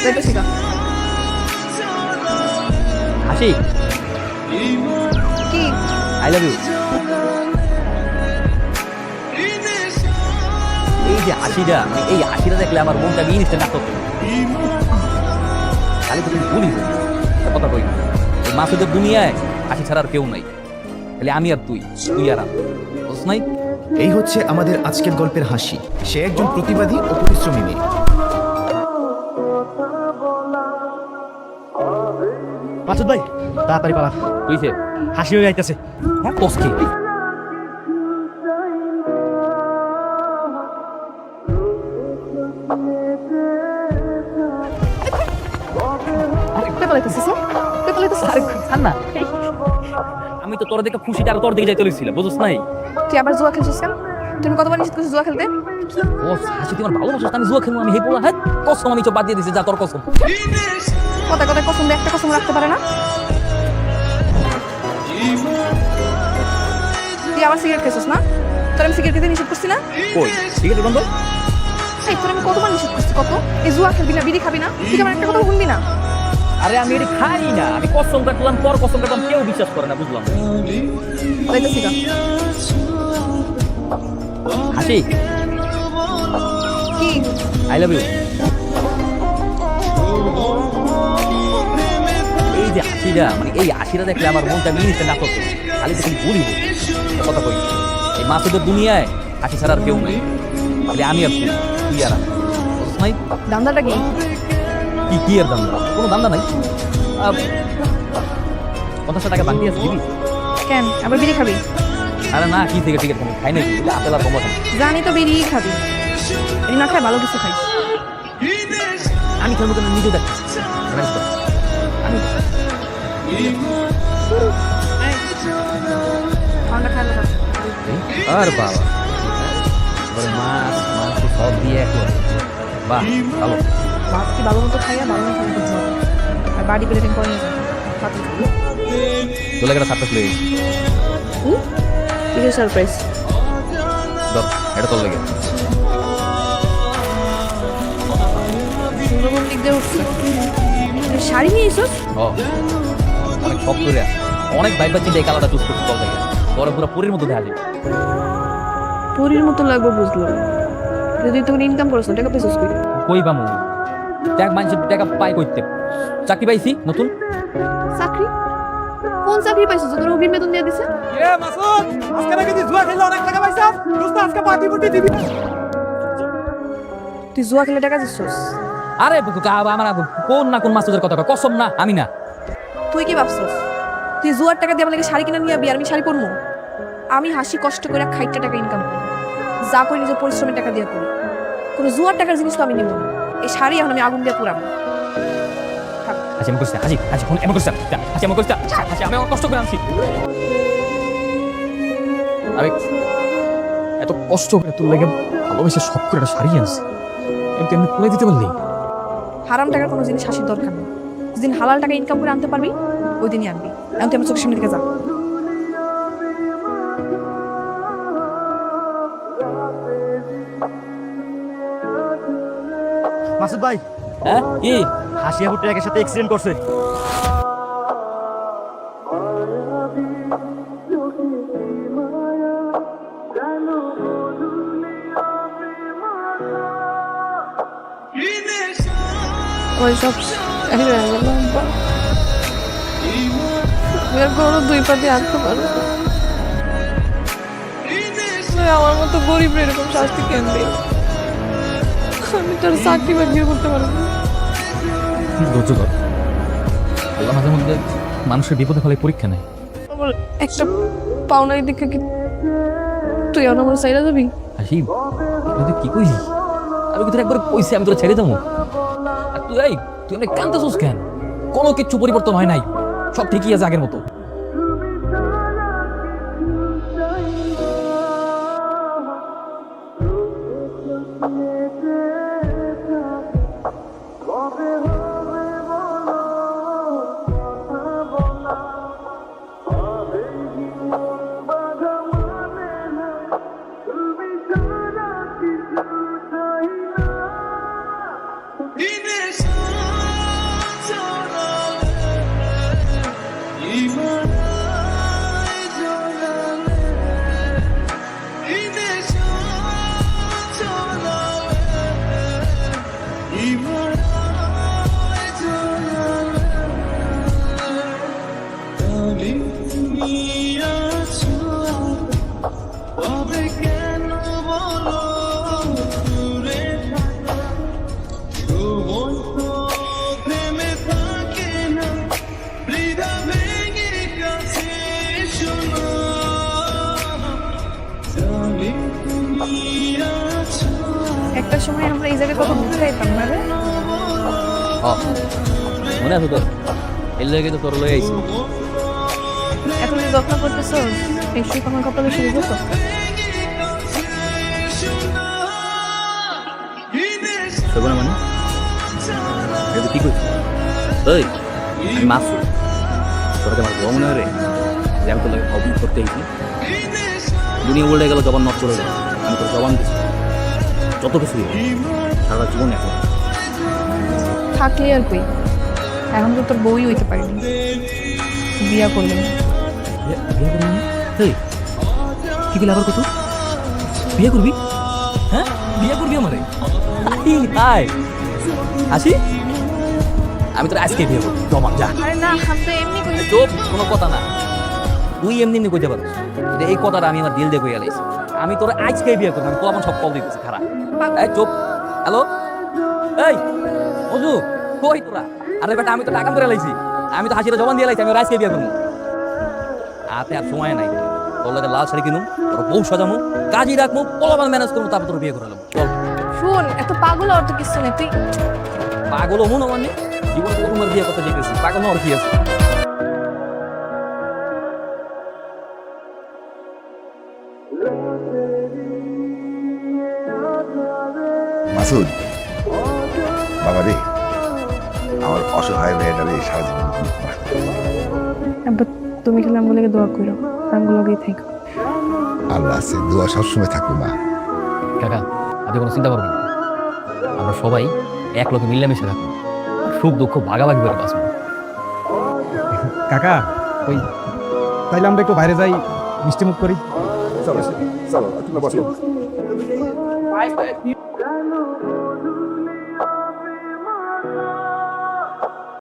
যাইতেছি গা। হাসি, কি আই লাভ ইউ। এই যে হাসিটা, এই হাসিটা দেখলে আমার মনটা ইনস্ট্যান্ট আটক খালি তো তুমি বলি কথা কই। এই মাসুদের দুনিয়ায় হাসি ছাড়া আর কেউ নাই, খালি আমি আর তুই, তুই আর আমি, বুঝছ নাই? এই হচ্ছে আমাদের আজকের গল্পের হাসি। সে একজন প্রতিবাদী ও পরিশ্রমী মেয়ে। মাসুদ ভাই তাড়াতাড়ি পালা, তুইছে হাসি হয়ে যাইতেছে। হ্যাঁ তোসকে না, আমি তো তোর দিকে খুশিটা আর তোর দিকে যাইতে লইছিলাম, বুঝছ নাই? তুই আবার জুয়া খেলছিস কেন? তুমি কতবার নিষেধ করছিস জুয়া খেলতে? ও হাসি, তোমার ভালোবাসা আমি জুয়া খেলবো? আমি হেই বলা, হ্যাঁ কসম, আমি তো বাদ দিয়ে দিছি, যা তোর কসম। কথা কথা কসম দিয়ে একটা কসম রাখতে পারে না। তুই আবার সিগারেট খেয়েছিস না? তোর আমি সিগারেট খেতে নিষেধ করছি না? কই ঠিক আছে বন্ধ। এই তোর আমি কতবার নিষেধ করছি, কত? এই জুয়া খেলবি না, বিড়ি খাবি না, তুই আমার একটা কথা শুনবি না? আরে আমি এটা খাই না, আমি কসম কাটলাম, তোর কসম কাটলাম, কেউ বিশ্বাস করে না, বুঝলাম? যাইতেছি গা। হাসি, কি আই লাভ ইউ। এই যে হাসিটা, এই হাসিটা দেখলে আমার মনটা ইনস্ট্যান্ট আটক খালি তো তুমি বলি কথা কই। এই মাসুদের দুনিয়ায় হাসি ছাড়া আর কেউ নাই, খালি আমি আর তুই, তুই আর আমি, বুঝছ নাই? দান্দাটা কি? কি কি আর দান্দা? কোনো দান্দা নাই। 50 টাকা বাকি আছে, দিবি? কেন আবার বিড়ি খাবি? আরে না, কি থেকে টিকিট খাই নাই, আপেল আর কমলা খাই। জানি তো বিড়ি খাবি, বিড়ি না খাই ভালো কিছু খাইস। আমি খেলবো কেন, নিজেও দেখতেছি। ঠান্ডা খাইলে খাবি। আর বাবা, মাছ মাংস সব দিয়ে একবার, বাহ ভালো। ভাত কি ভালো মতো খাইয়া ভালো মতো খেতে হবে, আর বাড়ি প্লেটিং করে নিয়ে যাবে ভাত খাবি। তোলে একটা সারপ্রাইজ লেগে কিসের সারপ্রাইজ? ধর, এটা তোর লেগে। সুন্দরবন দিক দিয়ে উঠছে, শাড়ি নিয়ে এসোস? ও অনেক শখ করে, অনেক ভাই বাচ্চি এই কালারটা চুজ করতে তোর লেগে, তোরা পুরো পুরীর মতো দেখা যাবে। পরীর মতো লাগবে বুঝলাম, যদি তুমি ইনকাম করছ না, টাকা পেয়েছিস কই? কই বামু টাকা, মানুষের টাকা পাই করতে চাকরি পাইছি নতুন। চাকরি? কোন চাকরি পাইছিস তোর অভির বেতন দিয়ে দিছে? এ মাসুদ, আজকে নাকি তুই জুয়া খেললে অনেক টাকা পাইছাস? দোস্ত আজকে পার্টি ফুটি দিবি? তুই জুয়া খেলে টাকা দিছিস? আরে আমার কোন না কোন মাসুদের কথা কয়, কসম না, আমি না। তুই কি ভাবছিস তুই জুয়ার টাকা দিয়ে আমার লাগে শাড়ি কিনে নিয়ে আবি আর আমি শাড়ি পরবো? আমি হাসি কষ্ট করে খাইটা টাকা ইনকাম করি, যা করি নিজের পরিশ্রমের টাকা দিয়ে করি, কোনো জুয়ার টাকার জিনিস তো আমি নিব না। এই শাড়ি এখন আমি আগুন দিয়ে পুরাবো। হাসি আমি করছি, হাসি হাসি ফোন এমন করছি, হাসি আমি করছি, হাসি আমি কষ্ট করে আনছি। আমি এত কষ্ট করে তোর লেগে ভালোবেসে সব করে একটা শাড়ি আনছি, এমনি এমনি করে দিতে পারলি? হারাম টাকার কোনো জিনিস হাসির দরকার নেই, যেদিন হালাল টাকা ইনকাম করে আনতে পারবি ওই দিনই আনবি। এখন তুই আমার চোখের সামনে থেকে যা। মাসুদ ভাই, হ্যাঁ কি? হাসি আবু ট্রাকের সাথে অ্যাক্সিডেন্ট করছে। ওই সব কোনো দুই পাতে আনতে পারবো না। আমার মতো গরিব এরকম শাস্তি কেন দিই? আমি তোর চাকরি বাকরি করতে পারবো না। ধৈর্য ধর, আল্লাহ মাঝে মধ্যে মানুষের বিপদে ফলে পরীক্ষা নেয়। আমার একটা পাওনার দিকে কি তুই আমার সাইডে যাবি? হাসি তুই কি কইলি? আমি কি তোর একবার কইছি আমি তোর ছেড়ে দেবো? আর তুই অনেক কান্দতেছিস কেন? কোনো কিচ্ছু পরিবর্তন হয় নাই, সব ঠিকই আছে আগের মতো। একটা সময় আমরা এই জায়গায় কত ঘুরতে যেতাম না রে? মনে আছে তোর এর লেগে তো তোর লয়ে আইছি এখন যে যত্ন করতেছ এই সুখ আমার কপালে শুরু করতো। শোভনা মানে এটা কি করছিস এই আমি মাসু তোর আমার বউ মনে হয় রে যে আমি তোর লাগে অভিযোগ করতে আইছি দুনিয়া উল্টে গেল জবান নষ্ট চলে যায় আমি তোর জবান দিচ্ছি যত কিছু সারা জীবন এখন থাকলে আর কই, এখন তো তোর বউই হইতে পারিনি, বিয়া করলি না। বিয়ে করবি না? এই কি দিলে আবার কত বিয়ে করবি? হ্যাঁ বিয়ে করবি আমারে? হাই আসি আমি তোর আজকে বিয়ে করবো জমা যা। আরে না, আমি তো এমনি কই। চুপ, কোনো কথা না, তুই এমনি এমনি কইতে পারো এই কথাটা আমি আমার দিল দিয়ে কইয়া লাইছি। আমি তোর আজকে বিয়ে করবো, আমি পোলাপন সব কল দিতেছি খারাপ। এই চুপ, হ্যালো এই মজু কই তোরা? আরে বেটা আমি তো টাকা করে লাইছি, আমি তো হাসিটা জবান দিয়ে লাইছি আমি ওর আজকে বিয়ে করবো। হাতে আর সময় নাই, তোর লাগে লাল শাড়ি কিনুম, তোর বউ সাজামু, কাজই রাখবো, পোলাপান ম্যানেজ করবো, তারপর তোর বিয়ে করে নেবো। চল শুন, এত পাগল আর তো কিছু নেই, তুই পাগল মনে মানে জীবনে প্রথমবার বিয়ে করতে দেখেছি, পাগল না আর কি আছে? মাসুদ বাবা রে, আমার অসহায় মেয়েটারে সারা জীবন আব্বা, তুমি খালি আমগুলোকে দোয়া করো, আমগুলোকেই থাকো। আল্লাহ আছে, দোয়া সবসময় থাকবে মা। কাকা আপনি কোনো চিন্তা করবেন না, আমরা সবাই এক লোকে মিলেমিশে থাকবো, সুখ দুঃখ ভাগাভাগি করে বাঁচবো। কাকা ওই তাইলে আমরা একটু বাইরে যাই, মিষ্টি মুখ করি। চলো চলো তুমি বসো।